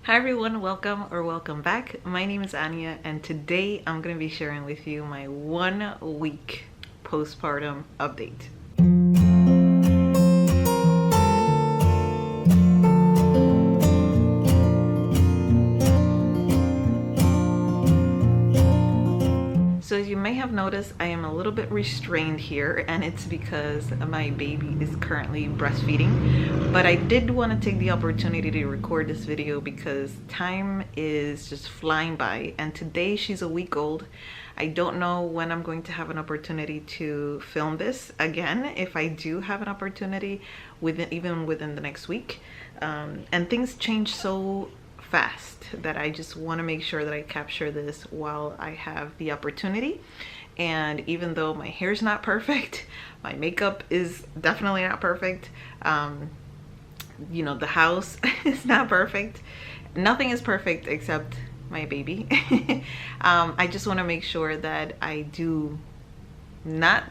Hi everyone, welcome or welcome back. My name is Anya and today I'm going to be sharing with you my 1 week postpartum update. So as you may have noticed, I am a little bit restrained here, and it's because my baby is currently breastfeeding. But I did want to take the opportunity to record this video because time is just flying by, and today she's a week old. I don't know when I'm going to have an opportunity to film this again, if I do have an opportunity, even within the next week. And things change so fast that I just want to make sure that I capture this while I have the opportunity. And even though my hair's not perfect, my makeup is definitely not perfect, you know, the house is not perfect, nothing is perfect except my baby. I just want to make sure that I do not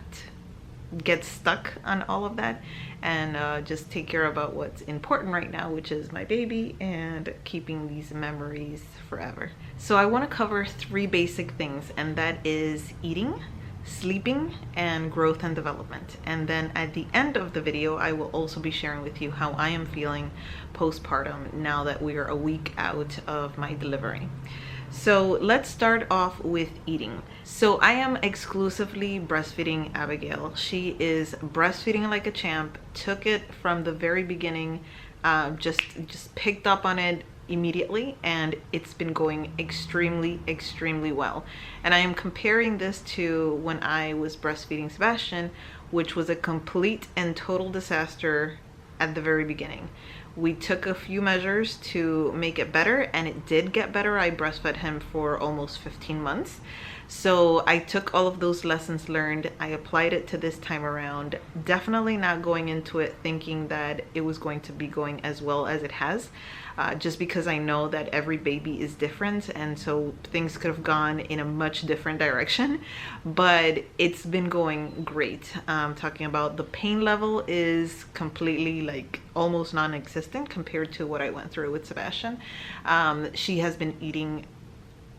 get stuck on all of that and just take care about what's important right now, which is my baby and keeping these memories forever. So I want to cover 3 basic things, and that is eating, sleeping, and growth and development. And then at the end of the video, I will also be sharing with you how I am feeling postpartum now that we are a week out of my delivery. So let's start off with eating. So I am exclusively breastfeeding Abigail. She is breastfeeding like a champ, took it from the very beginning, just picked up on it immediately, and it's been going extremely well. And I am comparing this to when I was breastfeeding Sebastian, which was a complete and total disaster at the very beginning. We took a few measures to make it better, and it did get better. I breastfed him for almost 15 months. So I took all of those lessons learned, I applied it to this time around, definitely not going into it thinking that it was going to be going as well as it has, just because I know that every baby is different, and so things could have gone in a much different direction, but it's been going great. Talking about the pain level is completely, like, almost non-existent compared to what I went through with Sebastian. She has been eating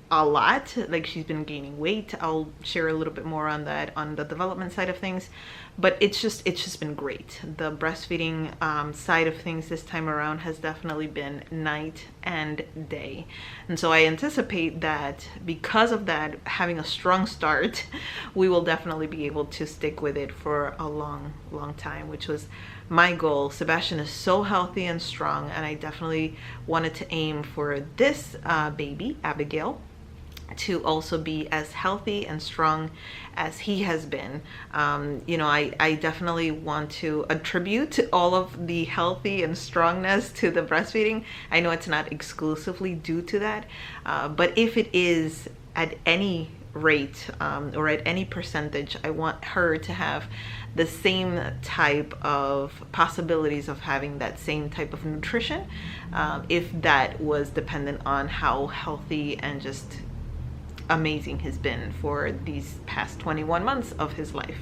a lot, like she's been gaining weight. I'll share a little bit more on that on the development side of things, but it's just been great. The breastfeeding side of things this time around has definitely been night and day, and so I anticipate that because of that, having a strong start, we will definitely be able to stick with it for a long time, which was my goal. Sebastian is so healthy and strong, and I definitely wanted to aim for this baby, Abigail, to also be as healthy and strong as he has been. You know, I definitely want to attribute all of the healthy and strongness to the breastfeeding. I know it's not exclusively due to that, but if it is at any rate or at any percentage, I want her to have the same type of possibilities of having that same type of nutrition, if that was dependent on how healthy and just amazing he's been for these past 21 months of his life.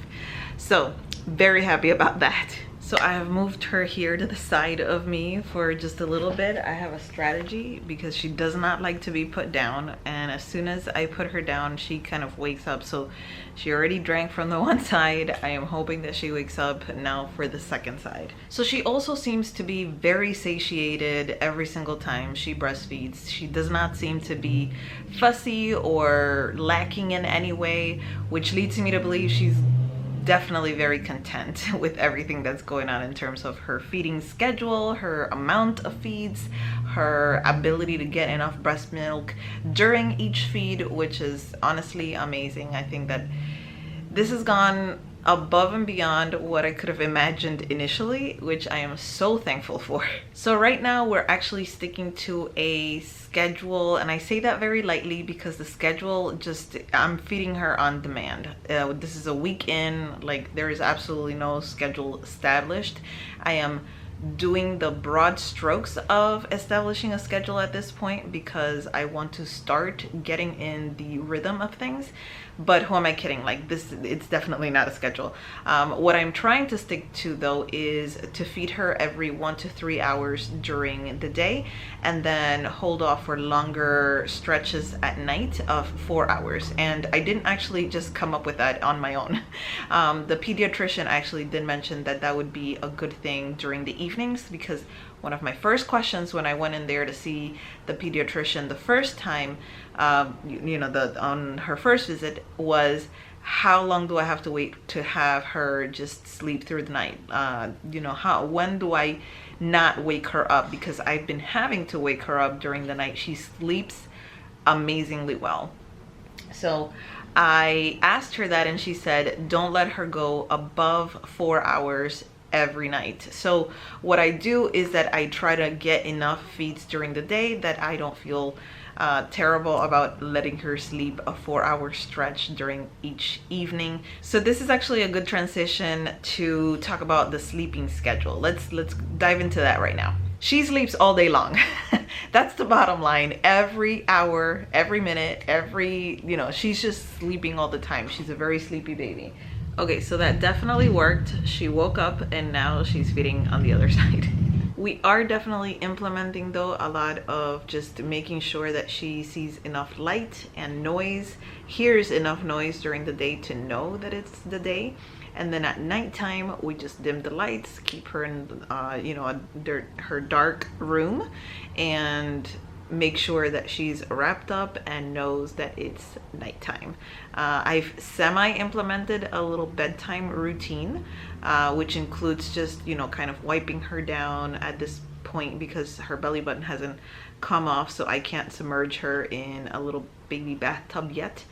So very happy about that. So I have moved her here to the side of me for just a little bit. I have a strategy because she does not like to be put down, and as soon as I put her down, she kind of wakes up. So she already drank from the one side. I am hoping that she wakes up now for the second side. So she also seems to be very satiated every single time she breastfeeds. She does not seem to be fussy or lacking in any way, which leads me to believe she's definitely very content with everything that's going on in terms of her feeding schedule, her amount of feeds, her ability to get enough breast milk during each feed, which is honestly amazing. I think that this has gone above and beyond what I could have imagined initially, which I am so thankful for. So right now we're actually sticking to a schedule, and I say that very lightly because the schedule I'm feeding her on demand. This is a week in, like there is absolutely no schedule established. I am doing the broad strokes of establishing a schedule at this point, because I want to start getting in the rhythm of things. But who am I kidding? Like, this, it's definitely not a schedule. What I'm trying to stick to though is to feed her every 1 to 3 hours during the day, and then hold off for longer stretches at night of 4 hours. And I didn't actually just come up with that on my own. The pediatrician actually did mention that that would be a good thing during the evenings, because one of my first questions when I went in there to see the pediatrician the first time, on her first visit, was how long do I have to wait to have her just sleep through the night? When do I not wake her up? Because I've been having to wake her up during the night. She sleeps amazingly well. So I asked her that, and she said, don't let her go above 4 hours every night. So what I do is that I try to get enough feeds during the day that I don't feel terrible about letting her sleep a 4-hour stretch during each evening. So this is actually a good transition to talk about the sleeping schedule. Let's dive into that right now. She sleeps all day long. That's the bottom line. Every hour, every minute, she's just sleeping all the time. She's a very sleepy baby. Okay, so that definitely worked. She woke up and now she's feeding on the other side. We are definitely implementing though a lot of just making sure that she sees enough light and noise, hears enough noise during the day to know that it's the day. And then at nighttime, we just dim the lights, keep her in, her dark room, and make sure that she's wrapped up and knows that it's nighttime. I've semi-implemented a little bedtime routine, which includes just, kind of wiping her down at this point because her belly button hasn't come off, so I can't submerge her in a little baby bathtub yet.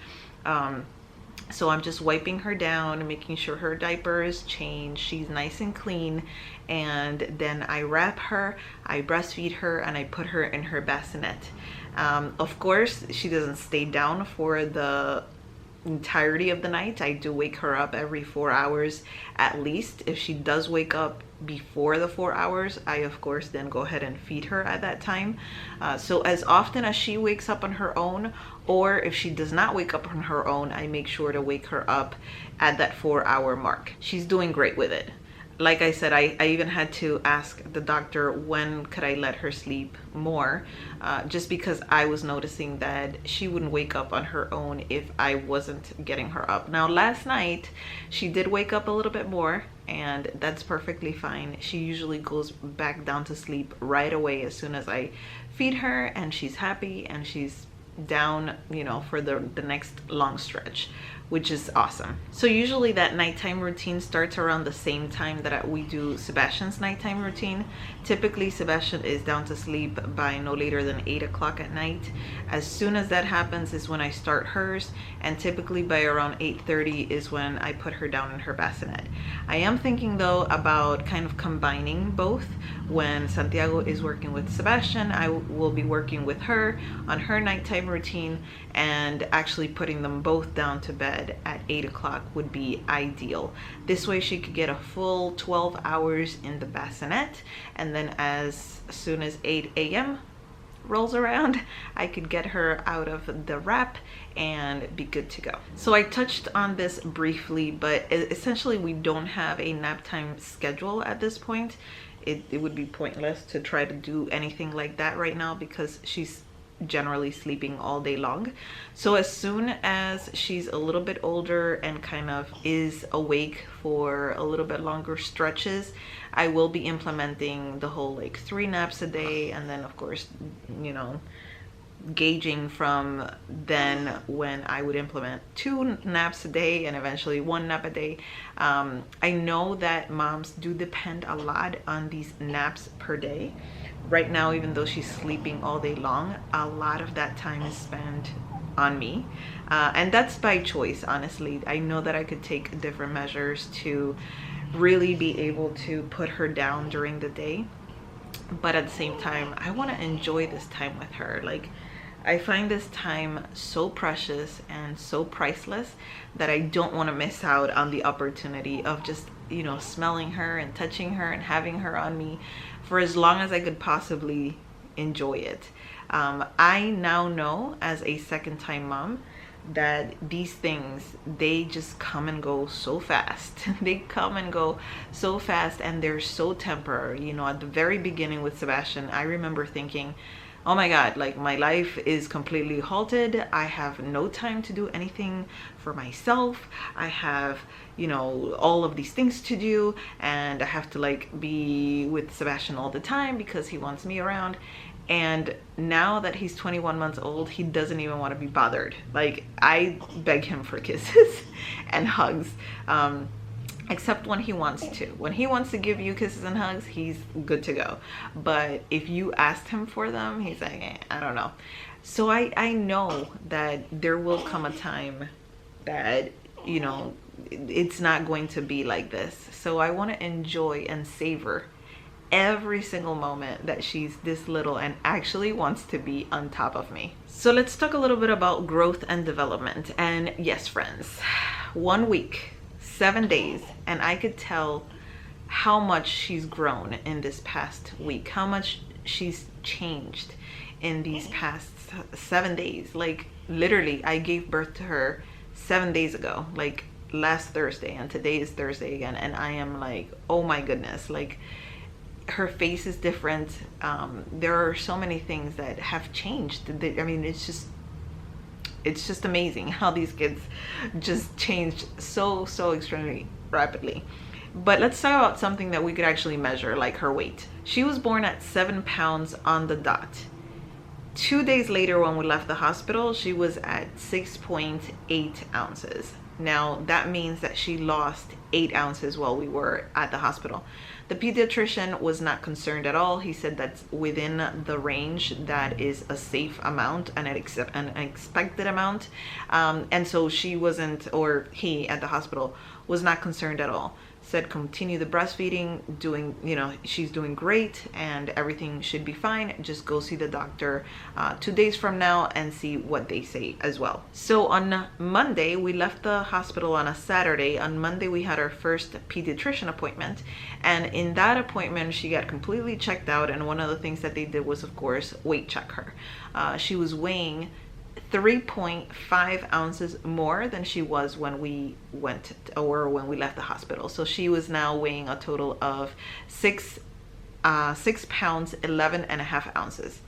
So I'm just wiping her down, making sure her diaper is changed, she's nice and clean, and then I wrap her, I breastfeed her, and I put her in her bassinet. Of course, she doesn't stay down for the entirety of the night. I do wake her up every 4 hours at least. If she does wake up before the 4 hours, I of course then go ahead and feed her at that time. So as often as she wakes up on her own, or if she does not wake up on her own, I make sure to wake her up at that 4-hour mark. She's doing great with it. Like I said, I even had to ask the doctor when could I let her sleep more, just because I was noticing that she wouldn't wake up on her own if I wasn't getting her up. Now last night she did wake up a little bit more, and that's perfectly fine. She usually goes back down to sleep right away as soon as I feed her, and she's happy and she's down, for the next long stretch, which is awesome. So usually that nighttime routine starts around the same time that we do Sebastian's nighttime routine. Typically Sebastian is down to sleep by no later than 8 o'clock at night. As soon as that happens is when I start hers, and typically by around 8:30 is when I put her down in her bassinet. I am thinking though about kind of combining both. When Santiago is working with Sebastian, I will be working with her on her nighttime routine, and actually putting them both down to bed at 8 o'clock would be ideal. This way she could get a full 12 hours in the bassinet, and then as soon as 8 a.m. rolls around, I could get her out of the wrap and be good to go. So I touched on this briefly, but essentially we don't have a nap time schedule at this point. It would be pointless to try to do anything like that right now because she's generally sleeping all day long. So as soon as she's a little bit older and kind of is awake for a little bit longer stretches, I will be implementing the whole 3 naps a day, and then of course, gauging from then when I would implement 2 naps a day and eventually 1 nap a day. I know that moms do depend a lot on these naps per day. Right now, even though she's sleeping all day long, a lot of that time is spent on me, and that's by choice. Honestly, I know that I could take different measures to really be able to put her down during the day, but at the same time I want to enjoy this time with her. I find this time so precious and so priceless that I don't want to miss out on the opportunity of just you know, smelling her and touching her and having her on me for as long as I could possibly enjoy it. I now know as a second time mom that these things, they just come and go so fast. They come and go so fast, and they're so temporary. You know, at the very beginning with Sebastian, I remember thinking, oh my God, like my life is completely halted. I have no time to do anything for myself. I have, you know, all of these things to do, and I have to like be with Sebastian all the time because he wants me around. And now that he's 21 months old, he doesn't even want to be bothered. Like, I beg him for kisses and hugs, except when he wants to. When he wants to give you kisses and hugs, he's good to go. But if you asked him for them, he's like, I don't know. So I know that there will come a time that, you know, it's not going to be like this. So I want to enjoy and savor every single moment that she's this little and actually wants to be on top of me. So let's talk a little bit about growth and development. And yes, friends, 1 week, 7 days, and I could tell how much she's grown in this past week, how much she's changed in these past 7 days. Like, literally, I gave birth to her 7 days ago, like last Thursday, and today is Thursday again, and I am like, oh my goodness, like, her face is different. There are so many things that have changed. I mean, it's just amazing how these kids just changed so extremely rapidly. But let's talk about something that we could actually measure, like her weight. She was born at 7 pounds on the dot. 2 days later, when we left the hospital, she was at 6.8 ounces. Now that means that she lost 8 ounces while we were at the hospital. The pediatrician was not concerned at all. He said that's within the range that is a safe amount and an expected amount. And so she wasn't, or he at the hospital was not concerned at all. Said continue the breastfeeding, doing, you know, she's doing great and everything should be fine. Just go see the doctor 2 days from now and see what they say as well. So on Monday, we left the hospital on a Saturday. On Monday, we had our first pediatrician appointment. And in that appointment, she got completely checked out. And one of the things that they did was, of course, weight check her. She was weighing 3.5 ounces more than she was when we went, or when we left the hospital. So she was now weighing a total of 6 pounds 11.5 ounces.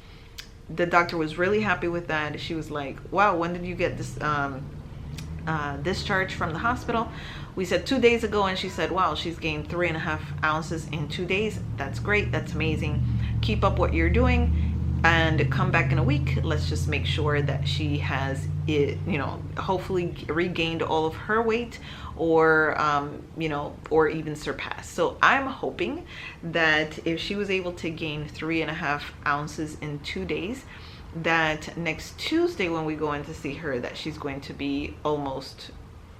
The doctor was really happy with that. She was like, wow, when did you get this discharge from the hospital? We said 2 days ago, and she said, wow, she's gained 3.5 ounces in 2 days. That's great. That's amazing. Keep up what you're doing and come back in a week. Let's just make sure that she has it, you know, hopefully regained all of her weight, or you know, or even surpassed. So I'm hoping that if she was able to gain 3.5 ounces in 2 days, that next Tuesday when we go in to see her, that she's going to be almost,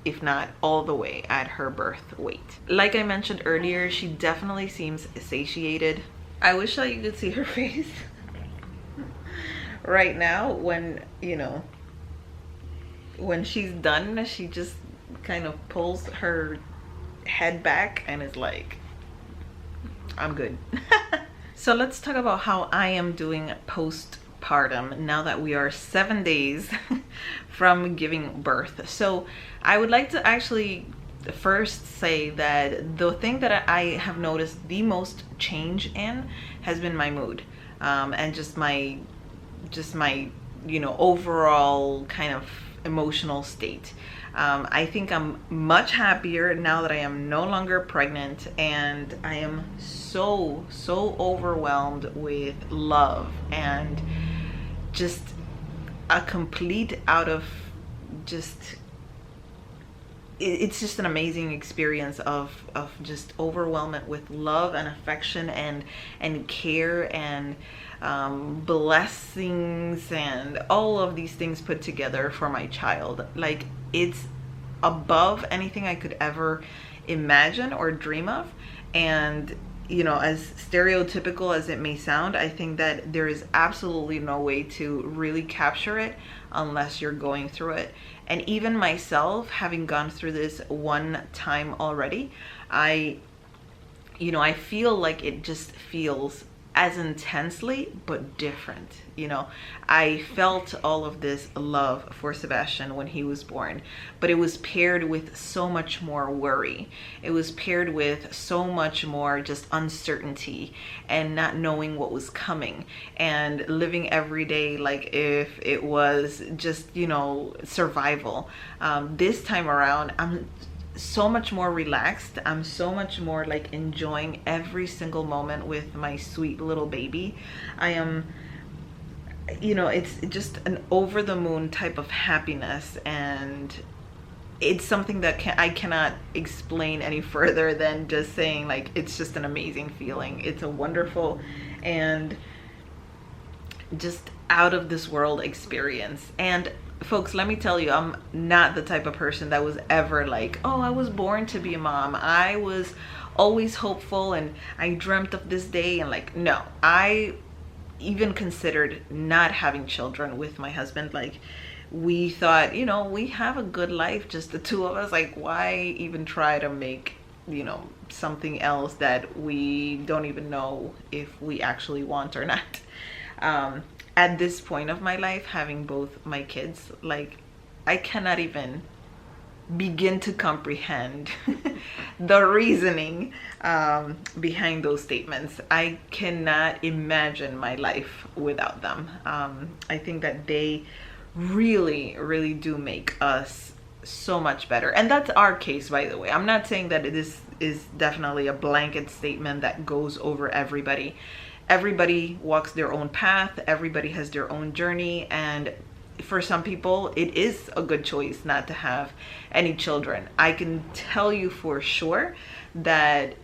if not all the way, at her birth weight. Like I mentioned earlier, she definitely seems satiated. I wish that you could see her face right now when, you know, when she's done, she just kind of pulls her head back and is like, I'm good. So let's talk about how I am doing postpartum now that we are 7 days from giving birth. So I would like to actually first say that the thing that I have noticed the most change in has been my mood, and just my, you know, overall kind of emotional state. I think I'm much happier now that I am no longer pregnant, and I am so overwhelmed with love and just a complete out of just, it's just an amazing experience of just overwhelmment with love and affection and care and blessings and all of these things put together for my child. Like, it's above anything I could ever imagine or dream of. And you know, as stereotypical as it may sound, I think that there is absolutely no way to really capture it unless you're going through it. And even myself, having gone through this one time already, I I feel like it just feels as intensely but different. I felt all of this love for Sebastian when he was born, but it was paired with so much more worry. It was paired with so much more just uncertainty and not knowing what was coming, and living every day like if it was just survival. This time around, I'm so much more relaxed. I'm so much more like enjoying every single moment with my sweet little baby. I am, it's just an over the moon type of happiness, and it's something that I cannot explain any further than just saying, like, it's just an amazing feeling. It's a wonderful and just out of this world experience. And folks, let me tell you, I'm not the type of person that was ever like, oh, I was born to be a mom. I was always hopeful and I dreamt of this day, and like, no, I even considered not having children with my husband. Like, we thought, we have a good life, just the two of us. Like, why even try to make something else that we don't even know if we actually want or not. At this point of my life, having both my kids, like, I cannot even begin to comprehend the reasoning behind those statements. I cannot imagine my life without them. I think that they really, really do make us so much better. And that's our case, by the way. I'm not saying that this is definitely a blanket statement that goes over everybody. Everybody walks their own path. Everybody has their own journey. And for some people, it is a good choice not to have any children. I can tell you for sure that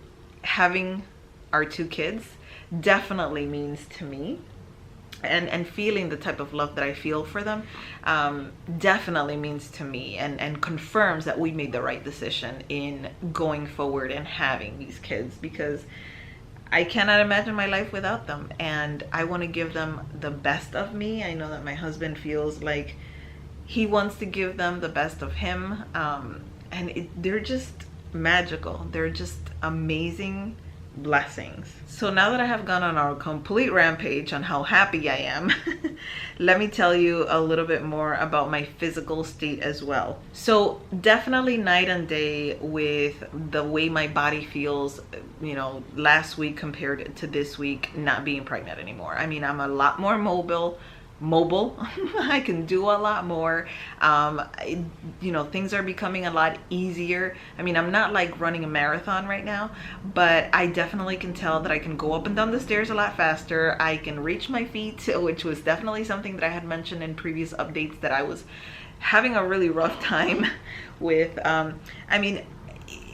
having our two kids definitely means to me, and feeling the type of love that I feel for them definitely means to me, and confirms that we made the right decision in going forward and having these kids, because I cannot imagine my life without them, and I want to give them the best of me. I know that my husband feels like he wants to give them the best of him, and they're just magical. They're just amazing blessings. So now that I have gone on a complete rampage on how happy I am, let me tell you a little bit more about my physical state as well. So definitely night and day with the way my body feels, last week compared to this week, not being pregnant anymore. I mean, I'm a lot more mobile. I can do a lot more. Things are becoming a lot easier. I mean, I'm not like running a marathon right now, but I definitely can tell that I can go up and down the stairs a lot faster. I can reach my feet, which was definitely something that I had mentioned in previous updates that I was having a really rough time with. I mean,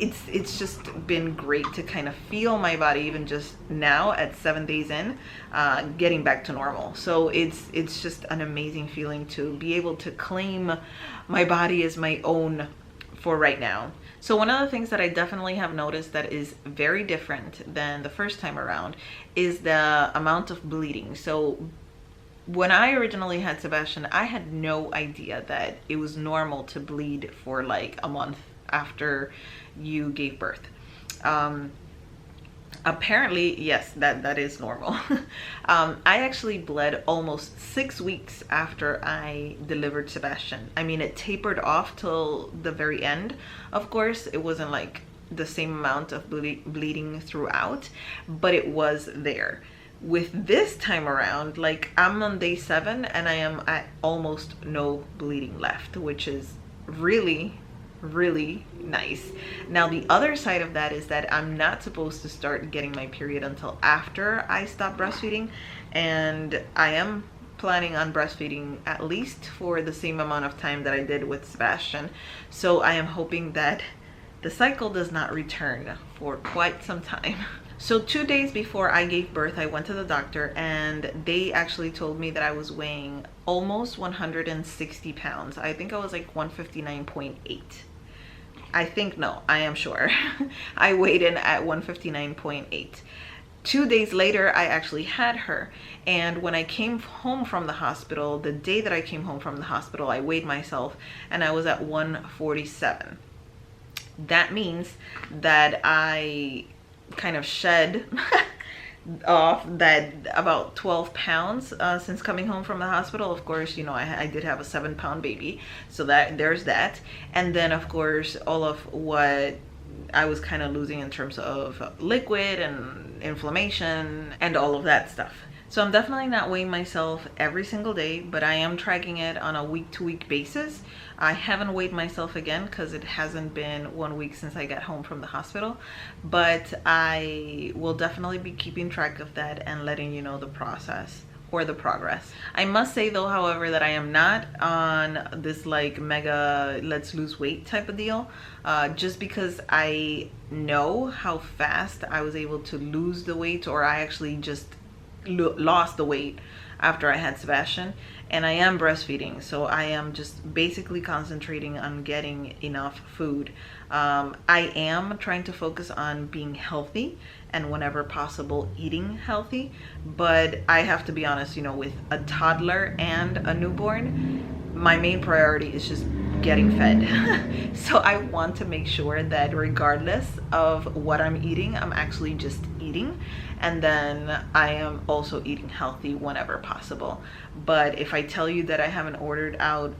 it's just been great to kind of feel my body, even just now at 7 days in, getting back to normal. So it's just an amazing feeling to be able to claim my body as my own for right now. So one of the things that I definitely have noticed that is very different than the first time around is the amount of bleeding. So when I originally had Sebastian, I had no idea that it was normal to bleed for like a month after you gave birth. Apparently, yes, that is normal. I actually bled almost 6 weeks after I delivered Sebastian. I mean, it tapered off till the very end. Of course, it wasn't like the same amount of bleeding throughout, but it was there. With this time around, like, I'm on day 7 and I am at almost no bleeding left, which is really nice. Now the other side of that is that I'm not supposed to start getting my period until after I stop breastfeeding, and I am planning on breastfeeding at least for the same amount of time that I did with Sebastian. So I am hoping that the cycle does not return for quite some time. So 2 days before I gave birth, I went to the doctor and they actually told me that I was weighing almost 160 pounds. I think I was like 159.8. I think, no, I am sure. I weighed in at 159.8. 2 days later, I actually had her. And when I came home from the hospital, the day that I came home from the hospital, I weighed myself and I was at 147. That means that I kind of shed off that about 12 pounds since coming home from the hospital. Of course, you know, I did have a 7-pound baby, so that there's that. And then of course all of what I was kind of losing in terms of liquid and inflammation and all of that stuff. So I'm definitely not weighing myself every single day, but I am tracking it on a week-to-week basis. I haven't weighed myself again because it hasn't been 1 week since I got home from the hospital, but I will definitely be keeping track of that and letting you know the process or the progress. I must say though, however, that I am not on this like mega let's lose weight type of deal, just because I know how fast I was able to lose the weight, or I actually just lost the weight after I had Sebastian. And I am breastfeeding, so I am just basically concentrating on getting enough food. I am trying to focus on being healthy and whenever possible eating healthy, but I have to be honest, you know, with a toddler and a newborn, my main priority is just getting fed. So I want to make sure that regardless of what I'm eating, I'm actually just eating, and then I am also eating healthy whenever possible. But if I tell you that I haven't ordered out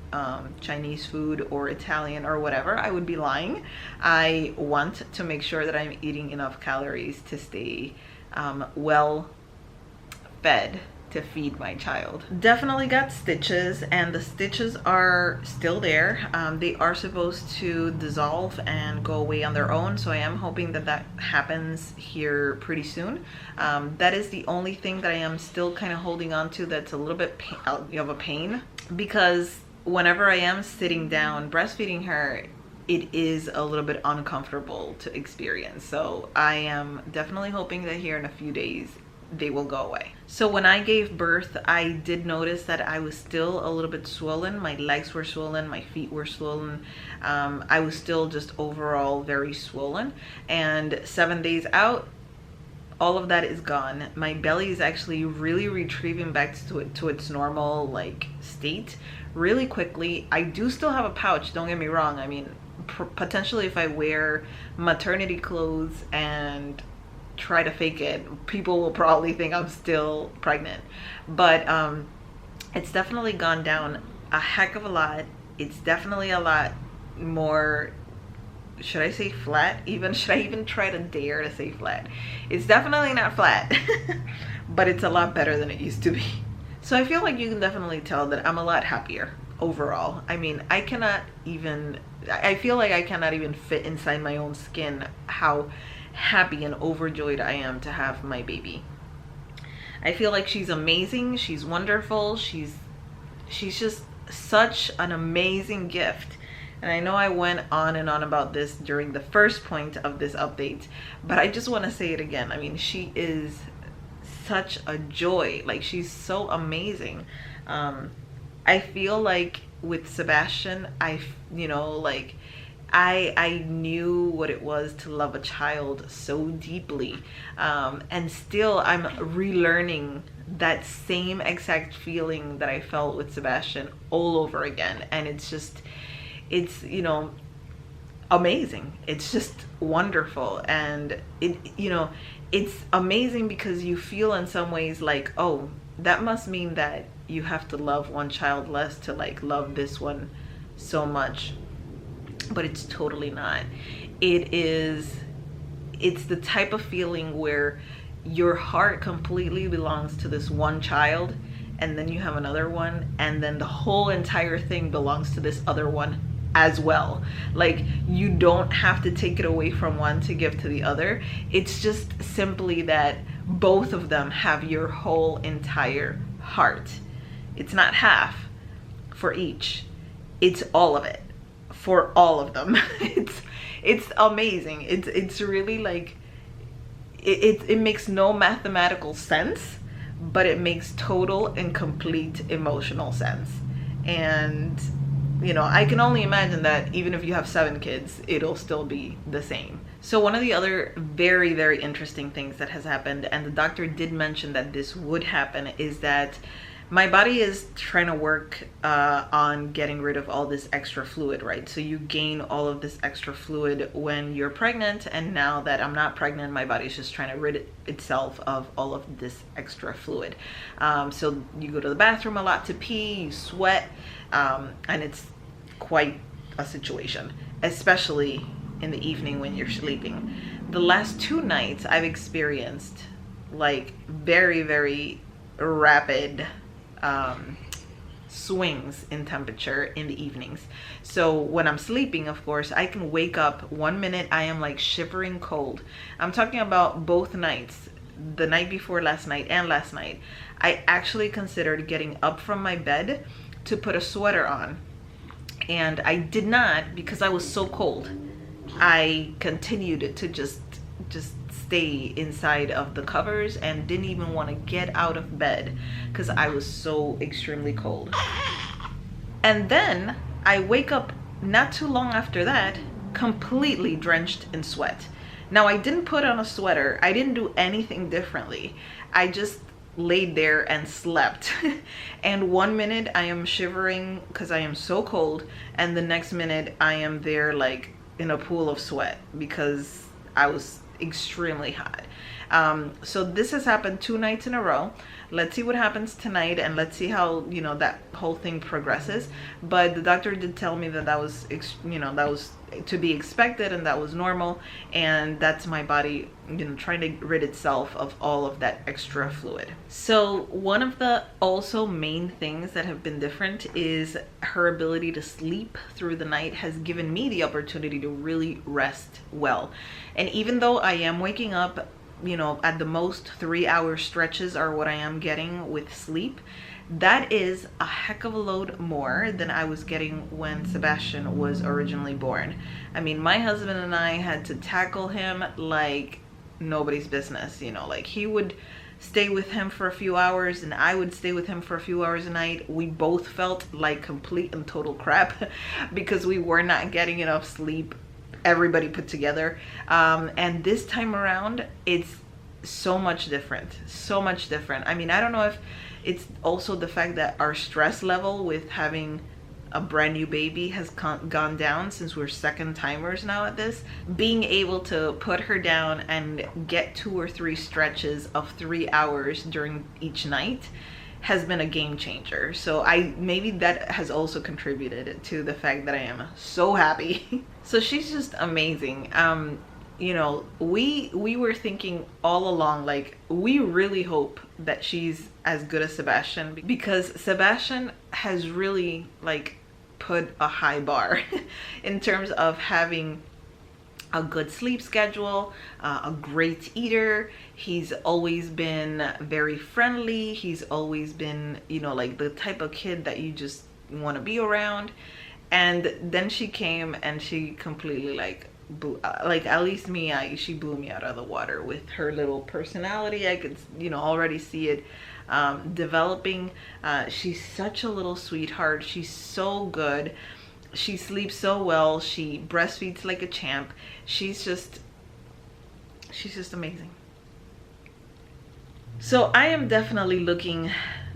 Chinese food or Italian or whatever, I would be lying. I want to make sure that I'm eating enough calories to stay well fed to feed my child. Definitely got stitches, and the stitches are still there. They are supposed to dissolve and go away on their own, so I am hoping that that happens here pretty soon. That is the only thing that I am still kind of holding on to that's a little bit of a pain, because whenever I am sitting down breastfeeding her, it is a little bit uncomfortable to experience. So I am definitely hoping that here in a few days they will go away. So when I gave birth, I did notice that I was still a little bit swollen. My legs were swollen, my feet were swollen. I was still just overall very swollen. And 7 days out, all of that is gone. My belly is actually really retrieving back to its normal like state really quickly. I do still have a pouch, don't get me wrong. I mean, potentially if I wear maternity clothes and try to fake it, people will probably think I'm still pregnant. But it's definitely gone down a heck of a lot. It's definitely a lot more, should I say flat even? Should I even try to dare to say flat? It's definitely not flat, but it's a lot better than it used to be. So I feel like you can definitely tell that I'm a lot happier overall. I mean, I feel like I cannot even fit inside my own skin how happy and overjoyed I am to have my baby. I feel like she's amazing, she's wonderful, she's just such an amazing gift. And I know I went on and on about this during the first point of this update, but I just want to say it again. I mean, she is such a joy. Like, she's so amazing. I feel like with Sebastian, I knew what it was to love a child so deeply, and still I'm relearning that same exact feeling that I felt with Sebastian all over again. And it's you know, amazing. It's just wonderful. And it's amazing because you feel in some ways like, oh, that must mean that you have to love one child less to like love this one so much. But it's totally not. It's the type of feeling where your heart completely belongs to this one child, and then you have another one, and then the whole entire thing belongs to this other one as well. Like, you don't have to take it away from one to give to the other. It's just simply that both of them have your whole entire heart. It's not half for each, it's all of it for all of them. It's amazing. It's really like it makes no mathematical sense, but it makes total and complete emotional sense. And you know, I can only imagine that even if you have 7 kids, it'll still be the same. So one of the other very, very interesting things that has happened, and the doctor did mention that this would happen, is that my body is trying to work on getting rid of all this extra fluid, right? So you gain all of this extra fluid when you're pregnant, and now that I'm not pregnant, my body's just trying to rid itself of all of this extra fluid. So you go to the bathroom a lot to pee, you sweat, and it's quite a situation, especially in the evening when you're sleeping. The last 2 nights I've experienced like very, very rapid swings in temperature in the evenings. So when I'm sleeping, of course, I can wake up 1 minute, I am like shivering cold. I'm talking about both nights, the night before last night and last night. I actually considered getting up from my bed to put a sweater on, and I did not because I was so cold. I continued to just stay inside of the covers and didn't even want to get out of bed because I was so extremely cold. And then I wake up not too long after that, completely drenched in sweat. Now, I didn't put on a sweater. I didn't do anything differently. I just laid there and slept. And 1 minute I am shivering because I am so cold, and the next minute I am there like in a pool of sweat because I was extremely hot. So this has happened 2 nights in a row. Let's see what happens tonight, and let's see how, you know, that whole thing progresses. But the doctor did tell me that that was, you know, that was to be expected and that was normal, and that's my body, you know, trying to rid itself of all of that extra fluid. So one of the also main things that have been different is her ability to sleep through the night has given me the opportunity to really rest well. And even though I am waking up, you know, at the most 3-hour stretches are what I am getting with sleep, that is a heck of a load more than I was getting when Sebastian was originally born. I mean, my husband and I had to tackle him like nobody's business, you know, like he would stay with him for a few hours and I would stay with him for a few hours a night. We both felt like complete and total crap because we were not getting enough sleep, everybody put together. And this time around, it's so much different, so much different. I mean, I don't know if it's also the fact that our stress level with having a brand new baby has gone down since we're second timers now at this. Being able to put her down and get 2 or 3 stretches of 3 hours during each night has been a game changer. So maybe that has also contributed to the fact that I am so happy. So she's just amazing. You know, we were thinking all along, like, we really hope that she's as good as Sebastian, because Sebastian has really like put a high bar in terms of having a good sleep schedule, a great eater. He's always been very friendly. He's always been, you know, like the type of kid that you just want to be around. And then she came and she completely like at least me, she blew me out of the water with her little personality. I could, you know, already see it developing. She's such a little sweetheart. She's so good. She sleeps so well. She breastfeeds like a champ. She's just amazing. So I am definitely looking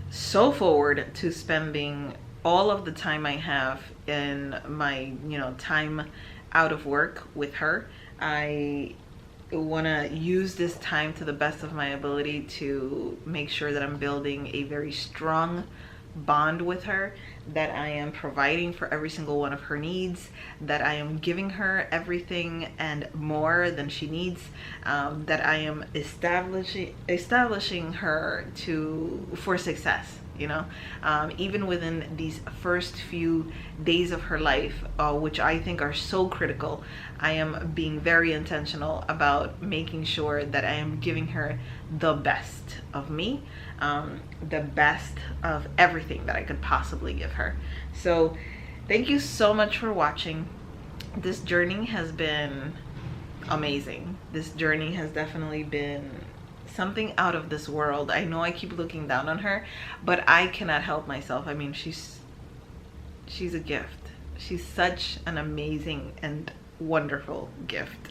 so forward to spending all of the time I have in my, you know, time out of work with her. I want to use this time to the best of my ability to make sure that I'm building a very strong bond with her, that I am providing for every single one of her needs, that I am giving her everything and more than she needs, that I am establishing her for success. You know, even within these first few days of her life, which I think are so critical, I am being very intentional about making sure that I am giving her the best of me, the best of everything that I could possibly give her. So thank you so much for watching. This journey has been amazing. This journey has definitely been something out of this world. I know I keep looking down on her, but I cannot help myself. I mean, she's a gift. She's such an amazing and wonderful gift.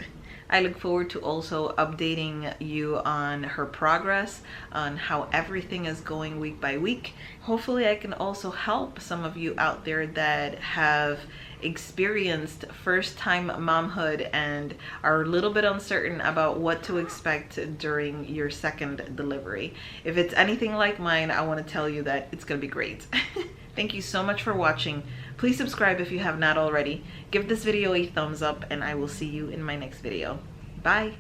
I look forward to also updating you on her progress, on how everything is going week by week. Hopefully I can also help some of you out there that have experienced first-time momhood and are a little bit uncertain about what to expect during your second delivery. If it's anything like mine, I want to tell you that it's gonna be great. Thank you so much for watching. Please subscribe if you have not already. Give this video a thumbs up, and I will see you in my next video. Bye.